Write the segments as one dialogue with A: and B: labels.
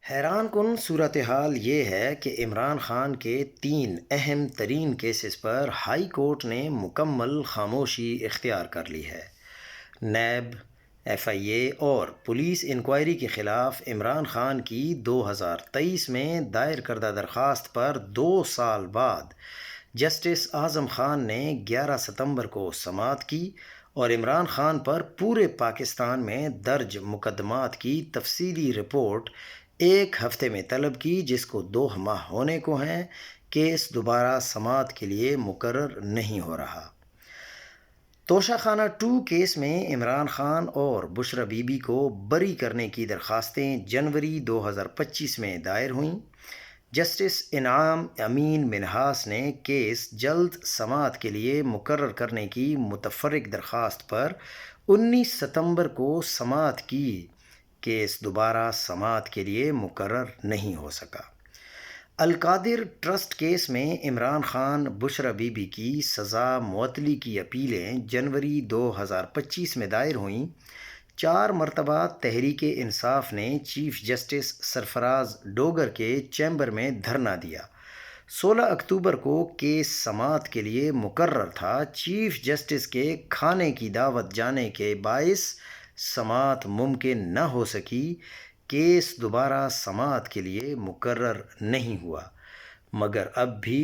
A: حیران کن صورتحال یہ ہے کہ عمران خان کے 3 اہم ترین کیسز پر ہائی کورٹ نے مکمل خاموشی اختیار کر لی ہے۔ نیب، ایف آئی اے اور پولیس انکوائری کے خلاف عمران خان کی 2023 میں دائر کردہ درخواست پر 2 سال بعد جسٹس اعظم خان نے 11 ستمبر کو سماعت کی اور عمران خان پر پورے پاکستان میں درج مقدمات کی تفصیلی رپورٹ 1 ہفتے میں طلب کی، جس کو 2 ماہ ہونے کو ہیں۔ کیس دوبارہ سماعت کے لیے مقرر نہیں ہو رہا۔ توشہ خانہ 2 کیس میں عمران خان اور بشرا بی بی کو بری کرنے کی درخواستیں جنوری 2025 میں دائر ہوئیں۔ جسٹس انعام امین منہاس نے کیس جلد سماعت کے لیے مقرر کرنے کی متفرق درخواست پر 19 ستمبر کو سماعت کی۔ کیس دوبارہ سماعت کے لیے مقرر نہیں ہو سکا۔ القادر ٹرسٹ کیس میں عمران خان بشرا بی بی کی سزا معطلی کی اپیلیں جنوری 2025 میں دائر ہوئیں۔ 4 مرتبہ تحریک انصاف نے چیف جسٹس سرفراز ڈوگر کے چیمبر میں دھرنا دیا۔ 16 اکتوبر کو کیس سماعت کے لیے مقرر تھا۔ چیف جسٹس کے کھانے کی دعوت جانے کے باعث سماعت ممکن نہ ہو سکی۔ کیس دوبارہ سماعت کے لیے مقرر نہیں ہوا، مگر اب بھی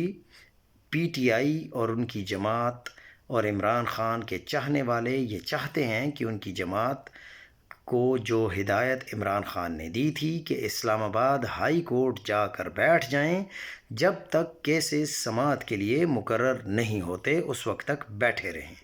A: پی ٹی آئی اور ان کی جماعت اور عمران خان کے چاہنے والے یہ چاہتے ہیں کہ ان کی جماعت کو جو ہدایت عمران خان نے دی تھی کہ اسلام آباد ہائی کورٹ جا کر بیٹھ جائیں، جب تک کیسز سماعت کے لیے مقرر نہیں ہوتے اس وقت تک بیٹھے رہیں۔